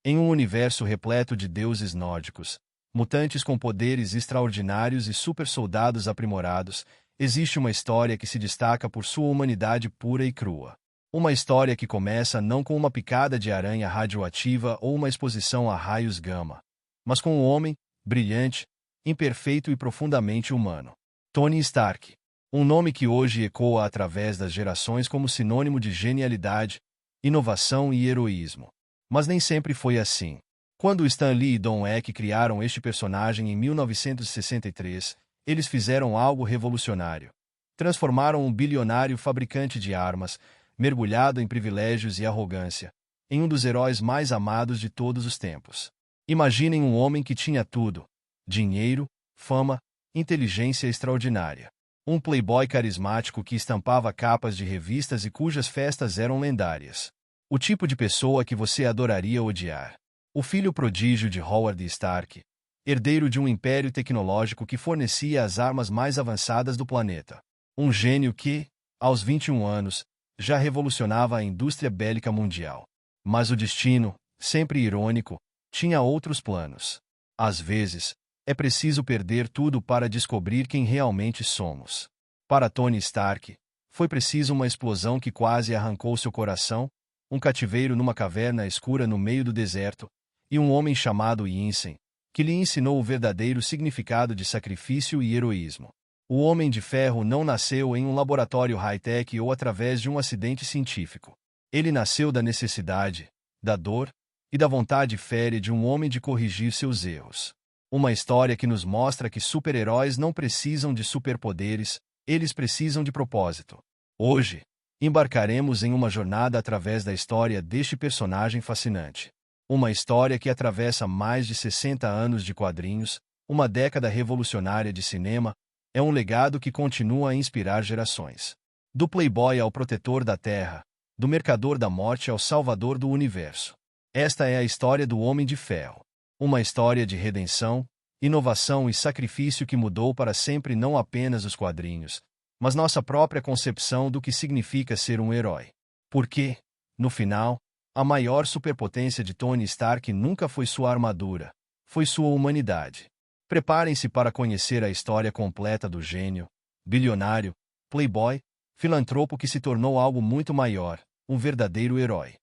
Em um universo repleto de deuses nórdicos, mutantes com poderes extraordinários e super-soldados aprimorados, existe uma história que se destaca por sua humanidade pura e crua. Uma história que começa não com uma picada de aranha radioativa ou uma exposição a raios gama, mas com um homem, brilhante, imperfeito e profundamente humano. Tony Stark. Um nome que hoje ecoa através das gerações como sinônimo de genialidade, inovação e heroísmo. Mas nem sempre foi assim. Quando Stan Lee e Don Eck criaram este personagem em 1963, eles fizeram algo revolucionário. Transformaram um bilionário fabricante de armas, mergulhado em privilégios e arrogância, em um dos heróis mais amados de todos os tempos. Imaginem um homem que tinha tudo: dinheiro, fama, inteligência extraordinária. Um playboy carismático que estampava capas de revistas e cujas festas eram lendárias. O tipo de pessoa que você adoraria odiar. O filho prodígio de Howard Stark, herdeiro de um império tecnológico que fornecia as armas mais avançadas do planeta. Um gênio que, aos 21 anos, já revolucionava a indústria bélica mundial. Mas o destino, sempre irônico, tinha outros planos. Às vezes, é preciso perder tudo para descobrir quem realmente somos. Para Tony Stark, foi preciso uma explosão que quase arrancou seu coração, um cativeiro numa caverna escura no meio do deserto, e um homem chamado Yinsen, que lhe ensinou o verdadeiro significado de sacrifício e heroísmo. O Homem de Ferro não nasceu em um laboratório high-tech ou através de um acidente científico. Ele nasceu da necessidade, da dor e da vontade férrea de um homem de corrigir seus erros. Uma história que nos mostra que super-heróis não precisam de superpoderes, eles precisam de propósito. Hoje, embarcaremos em uma jornada através da história deste personagem fascinante. Uma história que atravessa mais de 60 anos de quadrinhos, uma década revolucionária de cinema, é um legado que continua a inspirar gerações. Do playboy ao protetor da terra, do mercador da morte ao salvador do universo. Esta é a história do Homem de Ferro. Uma história de redenção, inovação e sacrifício que mudou para sempre não apenas os quadrinhos, mas nossa própria concepção do que significa ser um herói. Porque, no final, a maior superpotência de Tony Stark nunca foi sua armadura, foi sua humanidade. Preparem-se para conhecer a história completa do gênio, bilionário, playboy, filantropo que se tornou algo muito maior, um verdadeiro herói.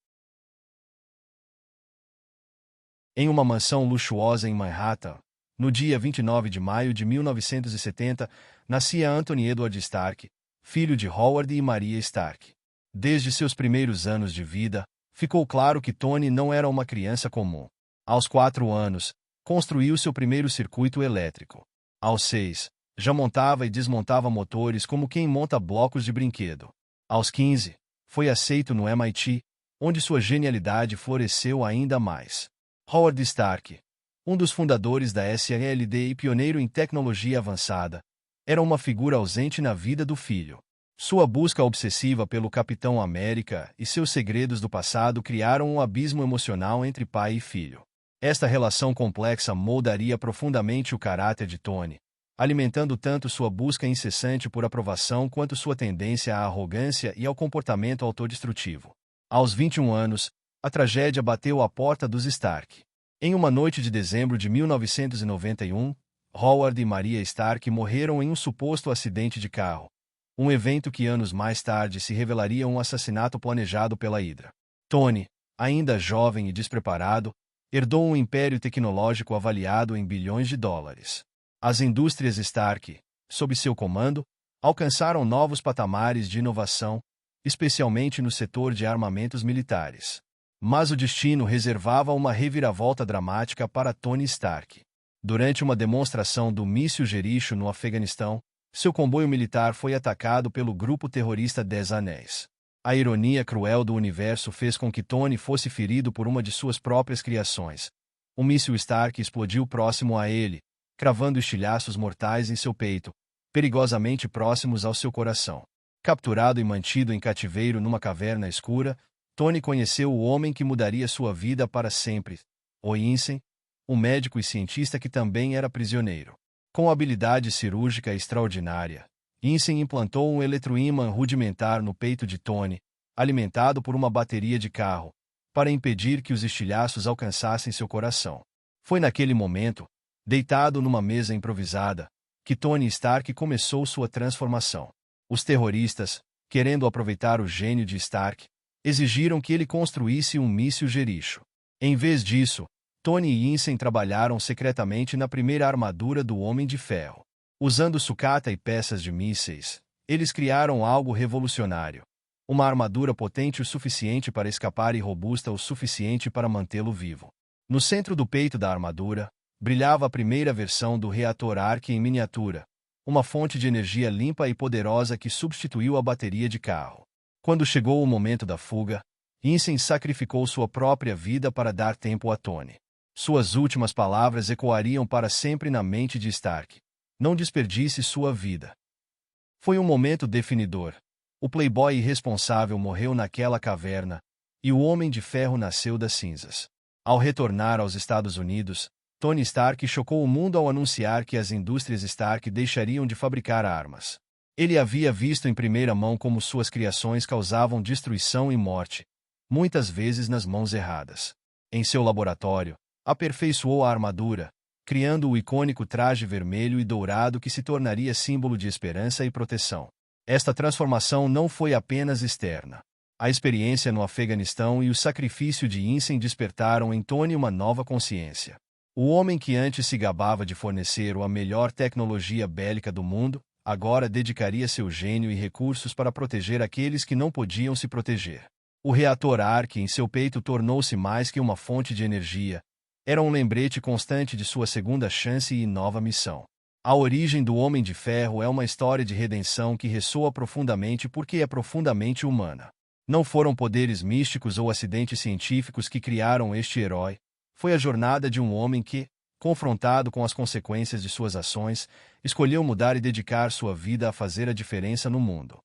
Em uma mansão luxuosa em Manhattan, no dia 29 de maio de 1970, nascia Anthony Edward Stark, filho de Howard e Maria Stark. Desde seus primeiros anos de vida, ficou claro que Tony não era uma criança comum. Aos 4 anos, construiu seu primeiro circuito elétrico. Aos 6, já montava e desmontava motores como quem monta blocos de brinquedo. Aos 15, foi aceito no MIT, onde sua genialidade floresceu ainda mais. Howard Stark, um dos fundadores da SLD e pioneiro em tecnologia avançada, era uma figura ausente na vida do filho. Sua busca obsessiva pelo Capitão América e seus segredos do passado criaram um abismo emocional entre pai e filho. Esta relação complexa moldaria profundamente o caráter de Tony, alimentando tanto sua busca incessante por aprovação quanto sua tendência à arrogância e ao comportamento autodestrutivo. Aos 21 anos, a tragédia bateu à porta dos Stark. Em uma noite de dezembro de 1991, Howard e Maria Stark morreram em um suposto acidente de carro, um evento que anos mais tarde se revelaria um assassinato planejado pela Hydra. Tony, ainda jovem e despreparado, herdou um império tecnológico avaliado em bilhões de dólares. As indústrias Stark, sob seu comando, alcançaram novos patamares de inovação, especialmente no setor de armamentos militares. Mas o destino reservava uma reviravolta dramática para Tony Stark. Durante uma demonstração do míssil Jericho no Afeganistão, seu comboio militar foi atacado pelo grupo terrorista 10 Anéis. A ironia cruel do universo fez com que Tony fosse ferido por uma de suas próprias criações. Um míssil Stark explodiu próximo a ele, cravando estilhaços mortais em seu peito, perigosamente próximos ao seu coração. Capturado e mantido em cativeiro numa caverna escura, Tony conheceu o homem que mudaria sua vida para sempre, o Yinsen, um médico e cientista que também era prisioneiro. Com habilidade cirúrgica extraordinária, Yinsen implantou um eletroímã rudimentar no peito de Tony, alimentado por uma bateria de carro, para impedir que os estilhaços alcançassem seu coração. Foi naquele momento, deitado numa mesa improvisada, que Tony Stark começou sua transformação. Os terroristas, querendo aproveitar o gênio de Stark, exigiram que ele construísse um míssil Jericho. Em vez disso, Tony e Yinsen trabalharam secretamente na primeira armadura do Homem de Ferro. Usando sucata e peças de mísseis, eles criaram algo revolucionário. Uma armadura potente o suficiente para escapar e robusta o suficiente para mantê-lo vivo. No centro do peito da armadura, brilhava a primeira versão do reator Ark em miniatura, uma fonte de energia limpa e poderosa que substituiu a bateria de carro. Quando chegou o momento da fuga, Yinsen sacrificou sua própria vida para dar tempo a Tony. Suas últimas palavras ecoariam para sempre na mente de Stark. Não desperdice sua vida. Foi um momento definidor. O playboy irresponsável morreu naquela caverna, e o Homem de Ferro nasceu das cinzas. Ao retornar aos Estados Unidos, Tony Stark chocou o mundo ao anunciar que as indústrias Stark deixariam de fabricar armas. Ele havia visto em primeira mão como suas criações causavam destruição e morte, muitas vezes nas mãos erradas. Em seu laboratório, aperfeiçoou a armadura, criando o icônico traje vermelho e dourado que se tornaria símbolo de esperança e proteção. Esta transformação não foi apenas externa. A experiência no Afeganistão e o sacrifício de Yinsen despertaram em Tony uma nova consciência. O homem que antes se gabava de fornecer a melhor tecnologia bélica do mundo, agora dedicaria seu gênio e recursos para proteger aqueles que não podiam se proteger. O reator Ark em seu peito tornou-se mais que uma fonte de energia. Era um lembrete constante de sua segunda chance e nova missão. A origem do Homem de Ferro é uma história de redenção que ressoa profundamente porque é profundamente humana. Não foram poderes místicos ou acidentes científicos que criaram este herói. Foi a jornada de um homem que, confrontado com as consequências de suas ações, escolheu mudar e dedicar sua vida a fazer a diferença no mundo.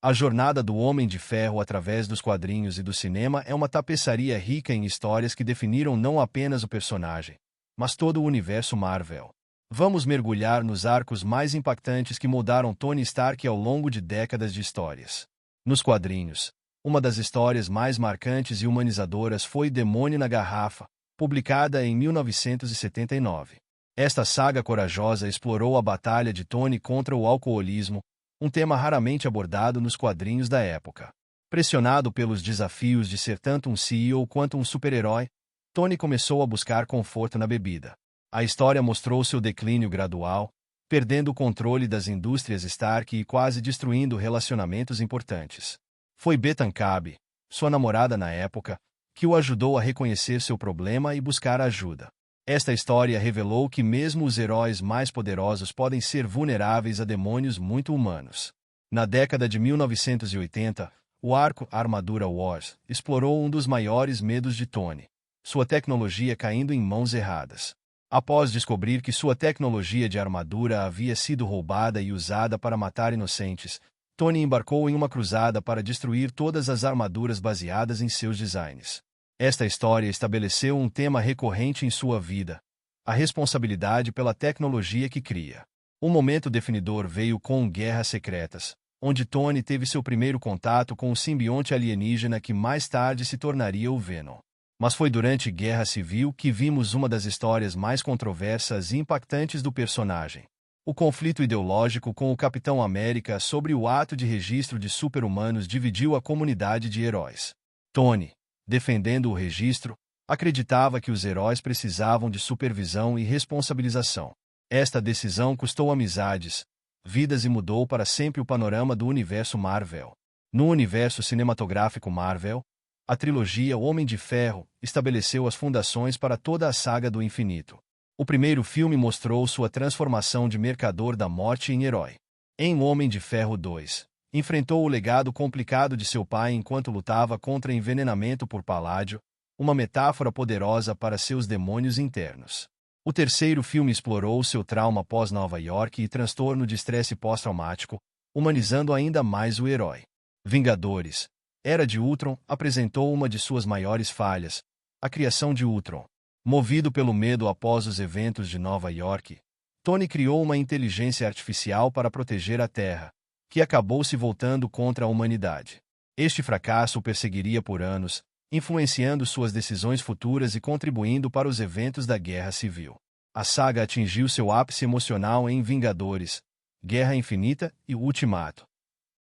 A jornada do Homem de Ferro através dos quadrinhos e do cinema é uma tapeçaria rica em histórias que definiram não apenas o personagem, mas todo o universo Marvel. Vamos mergulhar nos arcos mais impactantes que moldaram Tony Stark ao longo de décadas de histórias. Nos quadrinhos, uma das histórias mais marcantes e humanizadoras foi Demônio na Garrafa, publicada em 1979. Esta saga corajosa explorou a batalha de Tony contra o alcoolismo, um tema raramente abordado nos quadrinhos da época. Pressionado pelos desafios de ser tanto um CEO quanto um super-herói, Tony começou a buscar conforto na bebida. A história mostrou seu declínio gradual, perdendo o controle das indústrias Stark e quase destruindo relacionamentos importantes. Foi Bethan Cabe, sua namorada na época, que o ajudou a reconhecer seu problema e buscar ajuda. Esta história revelou que mesmo os heróis mais poderosos podem ser vulneráveis a demônios muito humanos. Na década de 1980, o arco Armadura Wars explorou um dos maiores medos de Tony: sua tecnologia caindo em mãos erradas. Após descobrir que sua tecnologia de armadura havia sido roubada e usada para matar inocentes, Tony embarcou em uma cruzada para destruir todas as armaduras baseadas em seus designs. Esta história estabeleceu um tema recorrente em sua vida: a responsabilidade pela tecnologia que cria. Um momento definidor veio com Guerras Secretas, onde Tony teve seu primeiro contato com o simbionte alienígena que mais tarde se tornaria o Venom. Mas foi durante Guerra Civil que vimos uma das histórias mais controversas e impactantes do personagem: o conflito ideológico com o Capitão América sobre o ato de registro de super-humanos dividiu a comunidade de heróis. Tony, defendendo o registro, acreditava que os heróis precisavam de supervisão e responsabilização. Esta decisão custou amizades, vidas e mudou para sempre o panorama do universo Marvel. No universo cinematográfico Marvel, a trilogia Homem de Ferro estabeleceu as fundações para toda a saga do infinito. O primeiro filme mostrou sua transformação de mercador da morte em herói. Em Homem de Ferro 2, enfrentou o legado complicado de seu pai enquanto lutava contra envenenamento por paládio, uma metáfora poderosa para seus demônios internos. O terceiro filme explorou seu trauma pós-Nova York e transtorno de estresse pós-traumático, humanizando ainda mais o herói. Vingadores: Era de Ultron apresentou uma de suas maiores falhas: a criação de Ultron. Movido pelo medo após os eventos de Nova York, Tony criou uma inteligência artificial para proteger a Terra, que acabou se voltando contra a humanidade. Este fracasso o perseguiria por anos, influenciando suas decisões futuras e contribuindo para os eventos da Guerra Civil. A saga atingiu seu ápice emocional em Vingadores, Guerra Infinita e Ultimato.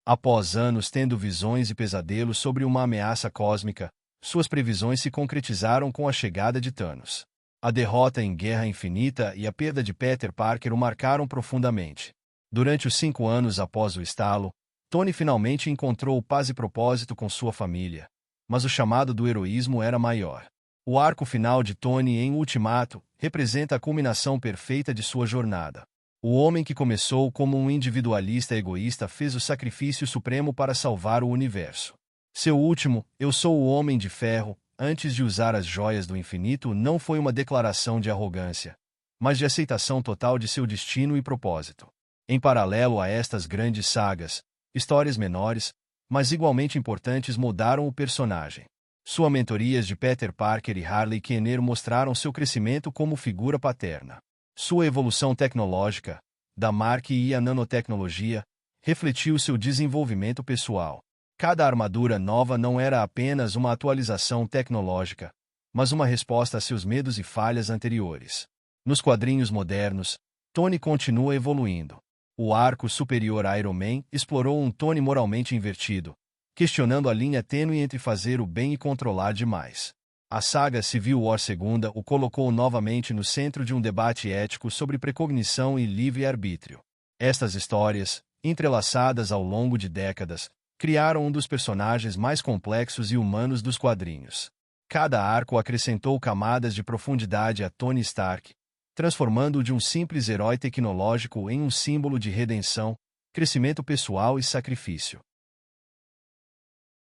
Após anos tendo visões e pesadelos sobre uma ameaça cósmica, suas previsões se concretizaram com a chegada de Thanos. A derrota em Guerra Infinita e a perda de Peter Parker o marcaram profundamente. Durante os 5 anos após o estalo, Tony finalmente encontrou paz e propósito com sua família. Mas o chamado do heroísmo era maior. O arco final de Tony em Ultimato representa a culminação perfeita de sua jornada. O homem que começou como um individualista egoísta fez o sacrifício supremo para salvar o universo. Seu último, "Eu sou o Homem de Ferro", antes de usar as joias do infinito, não foi uma declaração de arrogância, mas de aceitação total de seu destino e propósito. Em paralelo a estas grandes sagas, histórias menores, mas igualmente importantes moldaram o personagem. Suas mentorias de Peter Parker e Harley Kenner mostraram seu crescimento como figura paterna. Sua evolução tecnológica, da marca e a nanotecnologia, refletiu seu desenvolvimento pessoal. Cada armadura nova não era apenas uma atualização tecnológica, mas uma resposta a seus medos e falhas anteriores. Nos quadrinhos modernos, Tony continua evoluindo. O arco superior Iron Man explorou um Tony moralmente invertido, questionando a linha tênue entre fazer o bem e controlar demais. A saga Civil War II o colocou novamente no centro de um debate ético sobre precognição e livre-arbítrio. Estas histórias, entrelaçadas ao longo de décadas, criaram um dos personagens mais complexos e humanos dos quadrinhos. Cada arco acrescentou camadas de profundidade a Tony Stark, transformando-o de um simples herói tecnológico em um símbolo de redenção, crescimento pessoal e sacrifício.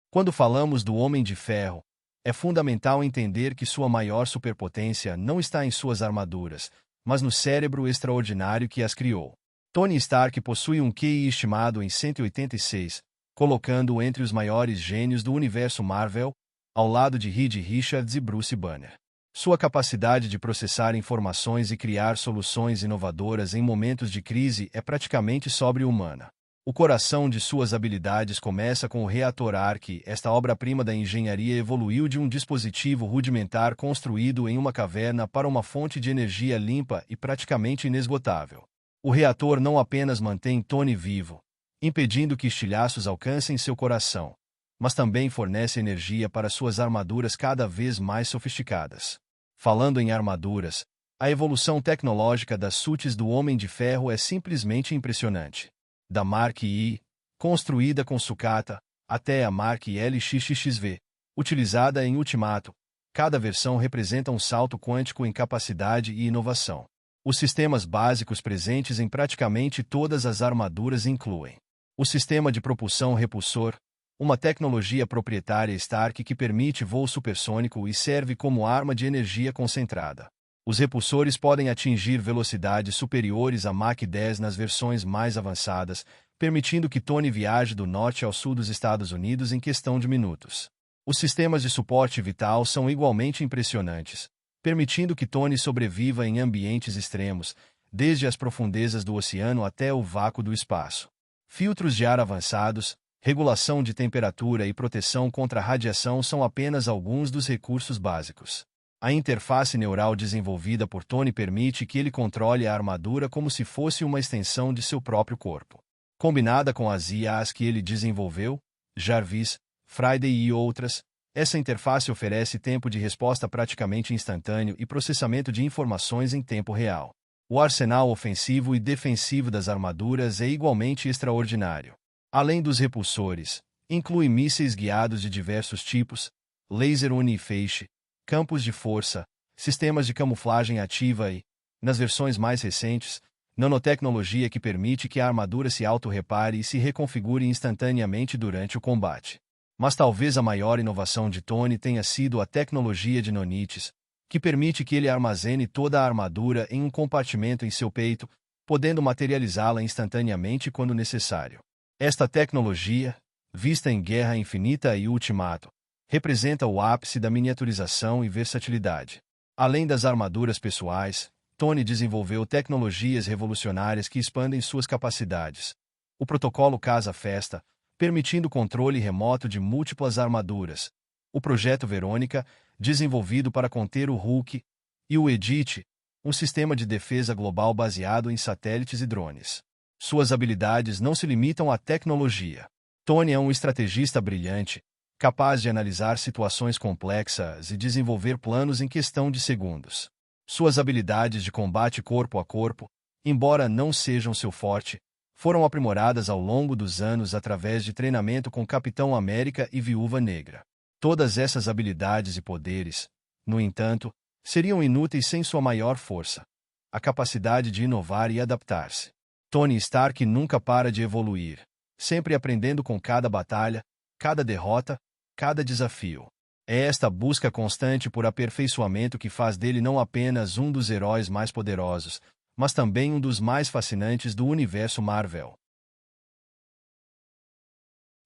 Quando falamos do Homem de Ferro, é fundamental entender que sua maior superpotência não está em suas armaduras, mas no cérebro extraordinário que as criou. Tony Stark possui um QI estimado em 186, colocando-o entre os maiores gênios do universo Marvel, ao lado de Reed Richards e Bruce Banner. Sua capacidade de processar informações e criar soluções inovadoras em momentos de crise é praticamente sobre-humana. O coração de suas habilidades começa com o reator Ark. Esta obra-prima da engenharia evoluiu de um dispositivo rudimentar construído em uma caverna para uma fonte de energia limpa e praticamente inesgotável. O reator não apenas mantém Tony vivo, impedindo que estilhaços alcancem seu coração, mas também fornece energia para suas armaduras cada vez mais sofisticadas. Falando em armaduras, a evolução tecnológica das suítes do Homem de Ferro é simplesmente impressionante. Da Mark I, construída com sucata, até a Mark LXXV, utilizada em Ultimato, cada versão representa um salto quântico em capacidade e inovação. Os sistemas básicos presentes em praticamente todas as armaduras incluem o sistema de propulsão repulsor, uma tecnologia proprietária Stark que permite voo supersônico e serve como arma de energia concentrada. Os repulsores podem atingir velocidades superiores a Mach 10 nas versões mais avançadas, permitindo que Tony viaje do norte ao sul dos Estados Unidos em questão de minutos. Os sistemas de suporte vital são igualmente impressionantes, permitindo que Tony sobreviva em ambientes extremos, desde as profundezas do oceano até o vácuo do espaço. Filtros de ar avançados, regulação de temperatura e proteção contra radiação são apenas alguns dos recursos básicos. A interface neural desenvolvida por Tony permite que ele controle a armadura como se fosse uma extensão de seu próprio corpo. Combinada com as IAs que ele desenvolveu, Jarvis, Friday e outras, essa interface oferece tempo de resposta praticamente instantâneo e processamento de informações em tempo real. O arsenal ofensivo e defensivo das armaduras é igualmente extraordinário. Além dos repulsores, inclui mísseis guiados de diversos tipos, laser unifeixe, campos de força, sistemas de camuflagem ativa e, nas versões mais recentes, nanotecnologia que permite que a armadura se auto-repare e se reconfigure instantaneamente durante o combate. Mas talvez a maior inovação de Tony tenha sido a tecnologia de nanites, que permite que ele armazene toda a armadura em um compartimento em seu peito, podendo materializá-la instantaneamente quando necessário. Esta tecnologia, vista em Guerra Infinita e Ultimato, representa o ápice da miniaturização e versatilidade. Além das armaduras pessoais, Tony desenvolveu tecnologias revolucionárias que expandem suas capacidades. O protocolo Casa Festa, permitindo controle remoto de múltiplas armaduras. O Projeto Verônica, desenvolvido para conter o Hulk, e o Edith, um sistema de defesa global baseado em satélites e drones. Suas habilidades não se limitam à tecnologia. Tony é um estrategista brilhante, capaz de analisar situações complexas e desenvolver planos em questão de segundos. Suas habilidades de combate corpo a corpo, embora não sejam seu forte, foram aprimoradas ao longo dos anos através de treinamento com Capitão América e Viúva Negra. Todas essas habilidades e poderes, no entanto, seriam inúteis sem sua maior força, a capacidade de inovar e adaptar-se. Tony Stark nunca para de evoluir, sempre aprendendo com cada batalha, cada derrota, cada desafio. É esta busca constante por aperfeiçoamento que faz dele não apenas um dos heróis mais poderosos, mas também um dos mais fascinantes do universo Marvel.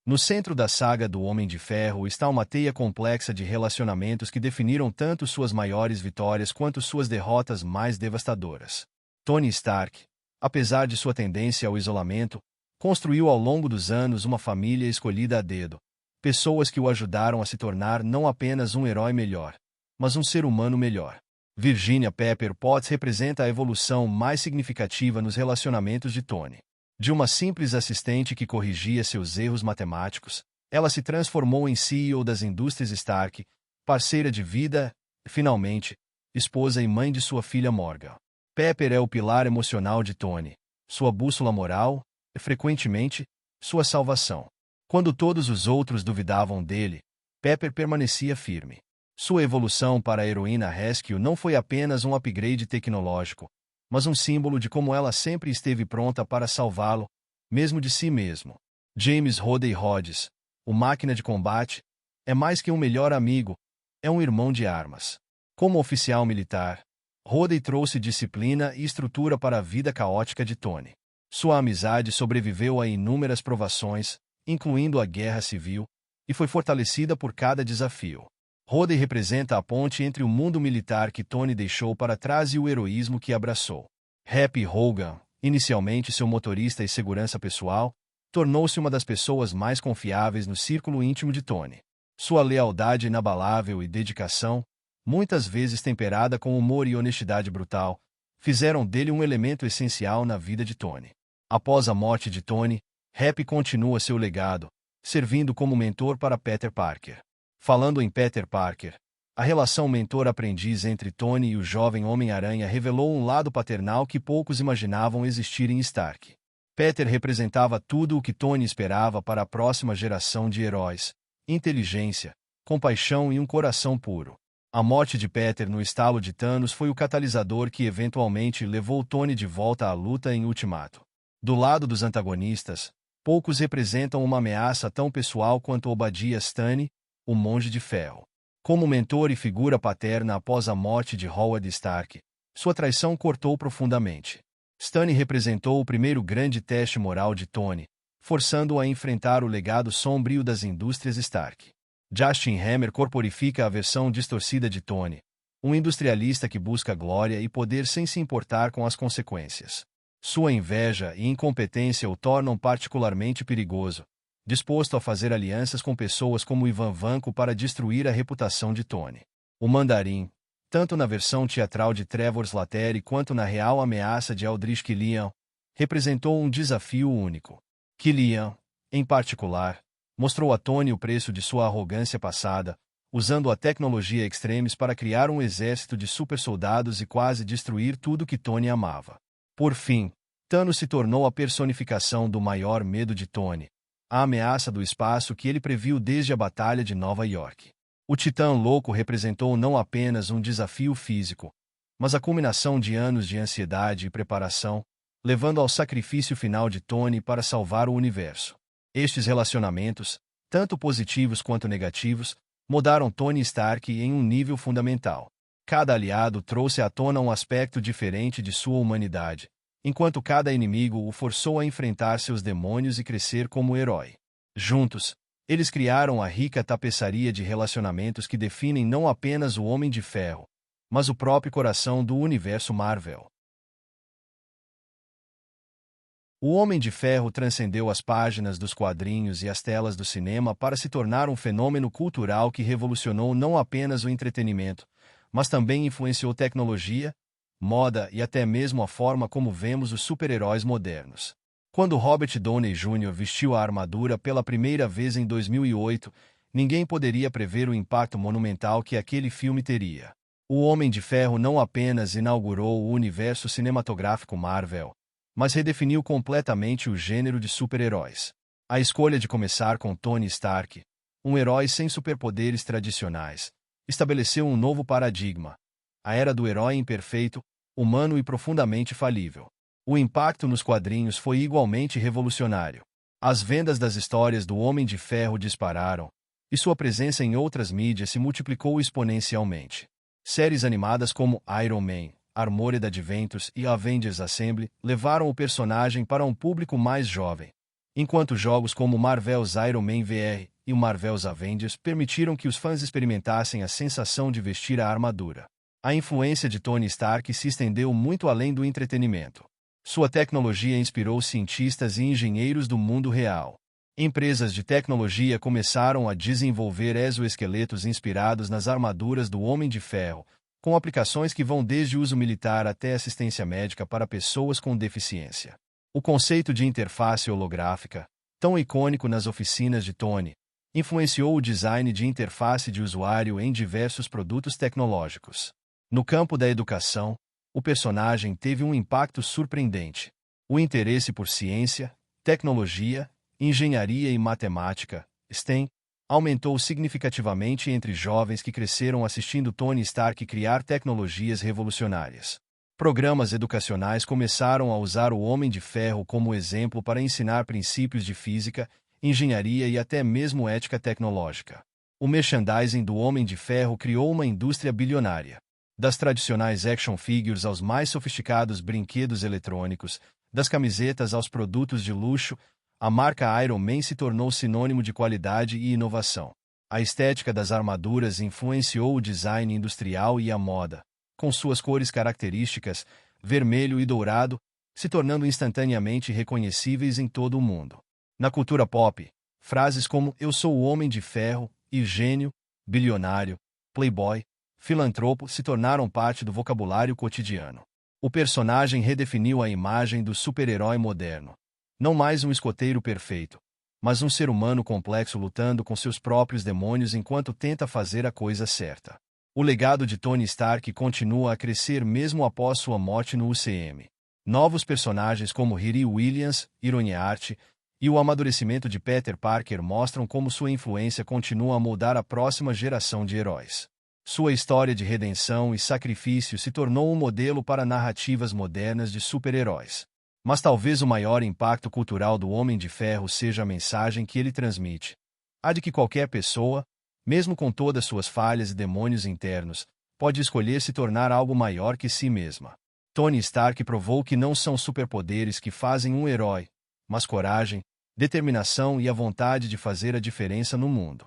No centro da saga do Homem de Ferro está uma teia complexa de relacionamentos que definiram tanto suas maiores vitórias quanto suas derrotas mais devastadoras. Tony Stark, apesar de sua tendência ao isolamento, construiu ao longo dos anos uma família escolhida a dedo, pessoas que o ajudaram a se tornar não apenas um herói melhor, mas um ser humano melhor. Virginia Pepper Potts representa a evolução mais significativa nos relacionamentos de Tony. De uma simples assistente que corrigia seus erros matemáticos, ela se transformou em CEO das indústrias Stark, parceira de vida, e, finalmente, esposa e mãe de sua filha Morgan. Pepper é o pilar emocional de Tony, sua bússola moral, e, frequentemente, sua salvação. Quando todos os outros duvidavam dele, Pepper permanecia firme. Sua evolução para a heroína Rescue não foi apenas um upgrade tecnológico, mas um símbolo de como ela sempre esteve pronta para salvá-lo, mesmo de si mesmo. James Rodney Rhodes, o máquina de combate, é mais que um melhor amigo, é um irmão de armas. Como oficial militar, Rodney trouxe disciplina e estrutura para a vida caótica de Tony. Sua amizade sobreviveu a inúmeras provações, incluindo a Guerra Civil, e foi fortalecida por cada desafio. Rodney representa a ponte entre o mundo militar que Tony deixou para trás e o heroísmo que abraçou. Happy Hogan, inicialmente seu motorista e segurança pessoal, tornou-se uma das pessoas mais confiáveis no círculo íntimo de Tony. Sua lealdade inabalável e dedicação, muitas vezes temperada com humor e honestidade brutal, fizeram dele um elemento essencial na vida de Tony. Após a morte de Tony, Happy continua seu legado, servindo como mentor para Peter Parker. Falando em Peter Parker, a relação mentor-aprendiz entre Tony e o jovem Homem-Aranha revelou um lado paternal que poucos imaginavam existir em Stark. Peter representava tudo o que Tony esperava para a próxima geração de heróis: inteligência, compaixão e um coração puro. A morte de Peter no estalo de Thanos foi o catalisador que eventualmente levou Tony de volta à luta em Ultimato. Do lado dos antagonistas, poucos representam uma ameaça tão pessoal quanto Obadiah Stane, o Monge de Ferro. Como mentor e figura paterna após a morte de Howard Stark, sua traição cortou profundamente. Stane representou o primeiro grande teste moral de Tony, forçando-o a enfrentar o legado sombrio das indústrias Stark. Justin Hammer corporifica a versão distorcida de Tony, um industrialista que busca glória e poder sem se importar com as consequências. Sua inveja e incompetência o tornam particularmente perigoso, disposto a fazer alianças com pessoas como Ivan Vanko para destruir a reputação de Tony. O Mandarim, tanto na versão teatral de Trevor Slattery quanto na real ameaça de Aldrich Killian, representou um desafio único. Killian, em particular, mostrou a Tony o preço de sua arrogância passada, usando a tecnologia Extremis para criar um exército de supersoldados e quase destruir tudo que Tony amava. Por fim, Thanos se tornou a personificação do maior medo de Tony, a ameaça do espaço que ele previu desde a Batalha de Nova York. O Titã Louco representou não apenas um desafio físico, mas a culminação de anos de ansiedade e preparação, levando ao sacrifício final de Tony para salvar o universo. Estes relacionamentos, tanto positivos quanto negativos, mudaram Tony Stark em um nível fundamental. Cada aliado trouxe à tona um aspecto diferente de sua humanidade, enquanto cada inimigo o forçou a enfrentar seus demônios e crescer como herói. Juntos, eles criaram a rica tapeçaria de relacionamentos que definem não apenas o Homem de Ferro, mas o próprio coração do universo Marvel. O Homem de Ferro transcendeu as páginas dos quadrinhos e as telas do cinema para se tornar um fenômeno cultural que revolucionou não apenas o entretenimento, mas também influenciou tecnologia, moda e até mesmo a forma como vemos os super-heróis modernos. Quando Robert Downey Jr. vestiu a armadura pela primeira vez em 2008, ninguém poderia prever o impacto monumental que aquele filme teria. O Homem de Ferro não apenas inaugurou o universo cinematográfico Marvel, mas redefiniu completamente o gênero de super-heróis. A escolha de começar com Tony Stark, um herói sem superpoderes tradicionais, estabeleceu um novo paradigma: a era do herói imperfeito, humano e profundamente falível. O impacto nos quadrinhos foi igualmente revolucionário. As vendas das histórias do Homem de Ferro dispararam, e sua presença em outras mídias se multiplicou exponencialmente. Séries animadas como Iron Man, Armored Adventures e Avengers Assembly levaram o personagem para um público mais jovem, enquanto jogos como Marvel's Iron Man VR e o Marvel's Avengers permitiram que os fãs experimentassem a sensação de vestir a armadura. A influência de Tony Stark se estendeu muito além do entretenimento. Sua tecnologia inspirou cientistas e engenheiros do mundo real. Empresas de tecnologia começaram a desenvolver exoesqueletos inspirados nas armaduras do Homem de Ferro, com aplicações que vão desde uso militar até assistência médica para pessoas com deficiência. O conceito de interface holográfica, tão icônico nas oficinas de Tony, influenciou o design de interface de usuário em diversos produtos tecnológicos. No campo da educação, o personagem teve um impacto surpreendente. O interesse por ciência, tecnologia, engenharia e matemática, STEM, aumentou significativamente entre jovens que cresceram assistindo Tony Stark criar tecnologias revolucionárias. Programas educacionais começaram a usar o Homem de Ferro como exemplo para ensinar princípios de física, engenharia e até mesmo ética tecnológica. O merchandising do Homem de Ferro criou uma indústria bilionária. Das tradicionais action figures aos mais sofisticados brinquedos eletrônicos, das camisetas aos produtos de luxo, a marca Iron Man se tornou sinônimo de qualidade e inovação. A estética das armaduras influenciou o design industrial e a moda, com suas cores características, vermelho e dourado, se tornando instantaneamente reconhecíveis em todo o mundo. Na cultura pop, frases como "Eu sou o Homem de Ferro" e "gênio", "bilionário", "playboy", "filantropo" se tornaram parte do vocabulário cotidiano. O personagem redefiniu a imagem do super-herói moderno. Não mais um escoteiro perfeito, mas um ser humano complexo lutando com seus próprios demônios enquanto tenta fazer a coisa certa. O legado de Tony Stark continua a crescer mesmo após sua morte no UCM. Novos personagens como Riri Williams, Ironheart, e o amadurecimento de Peter Parker mostram como sua influência continua a moldar a próxima geração de heróis. Sua história de redenção e sacrifício se tornou um modelo para narrativas modernas de super-heróis. Mas talvez o maior impacto cultural do Homem de Ferro seja a mensagem que ele transmite: a de que qualquer pessoa, mesmo com todas suas falhas e demônios internos, pode escolher se tornar algo maior que si mesma. Tony Stark provou que não são superpoderes que fazem um herói, mas coragem, determinação e a vontade de fazer a diferença no mundo.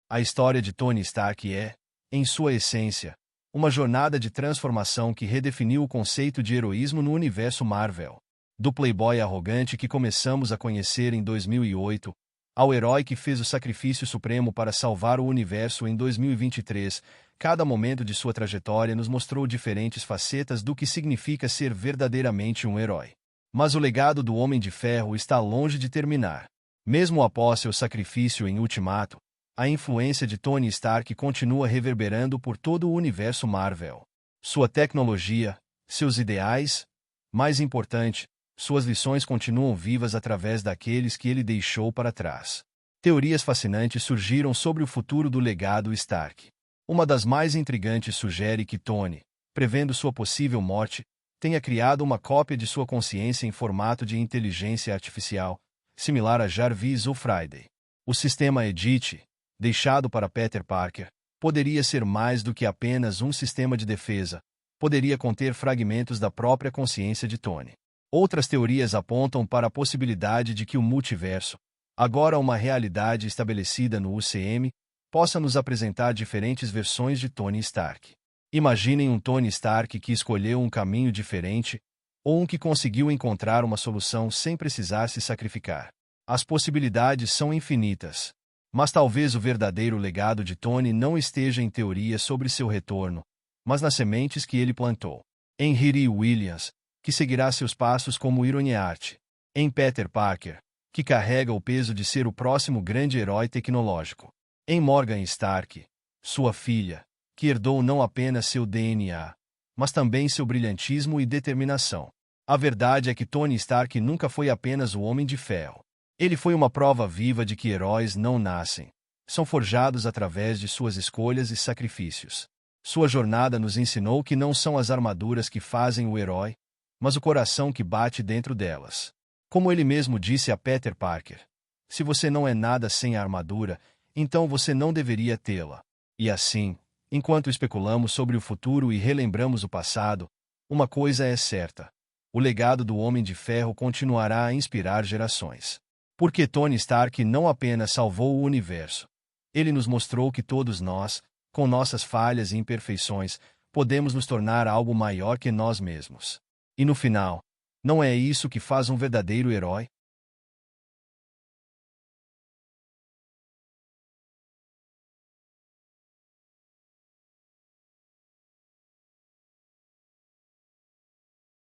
A história de Tony Stark é, em sua essência, uma jornada de transformação que redefiniu o conceito de heroísmo no universo Marvel. Do playboy arrogante que começamos a conhecer em 2008, ao herói que fez o sacrifício supremo para salvar o universo em 2023, cada momento de sua trajetória nos mostrou diferentes facetas do que significa ser verdadeiramente um herói. Mas o legado do Homem de Ferro está longe de terminar. Mesmo após seu sacrifício em Ultimato, a influência de Tony Stark continua reverberando por todo o universo Marvel. Sua tecnologia, seus ideais, mais importante, suas lições continuam vivas através daqueles que ele deixou para trás. Teorias fascinantes surgiram sobre o futuro do legado Stark. Uma das mais intrigantes sugere que Tony, prevendo sua possível morte, tenha criado uma cópia de sua consciência em formato de inteligência artificial, similar a Jarvis ou Friday. O sistema Edit, deixado para Peter Parker, poderia ser mais do que apenas um sistema de defesa, poderia conter fragmentos da própria consciência de Tony. Outras teorias apontam para a possibilidade de que o multiverso, agora uma realidade estabelecida no UCM, possa nos apresentar diferentes versões de Tony Stark. Imaginem um Tony Stark que escolheu um caminho diferente, ou um que conseguiu encontrar uma solução sem precisar se sacrificar. As possibilidades são infinitas. Mas talvez o verdadeiro legado de Tony não esteja em teoria sobre seu retorno, mas nas sementes que ele plantou. Em Riri Williams, que seguirá seus passos como Ironiarte. Em Peter Parker, que carrega o peso de ser o próximo grande herói tecnológico. Em Morgan Stark, sua filha, que herdou não apenas seu DNA, mas também seu brilhantismo e determinação. A verdade é que Tony Stark nunca foi apenas o Homem de Ferro. Ele foi uma prova viva de que heróis não nascem. São forjados através de suas escolhas e sacrifícios. Sua jornada nos ensinou que não são as armaduras que fazem o herói, mas o coração que bate dentro delas. Como ele mesmo disse a Peter Parker: se você não é nada sem a armadura, então você não deveria tê-la. E assim, enquanto especulamos sobre o futuro e relembramos o passado, uma coisa é certa: o legado do Homem de Ferro continuará a inspirar gerações. Porque Tony Stark não apenas salvou o universo. Ele nos mostrou que todos nós, com nossas falhas e imperfeições, podemos nos tornar algo maior que nós mesmos. E no final, não é isso que faz um verdadeiro herói?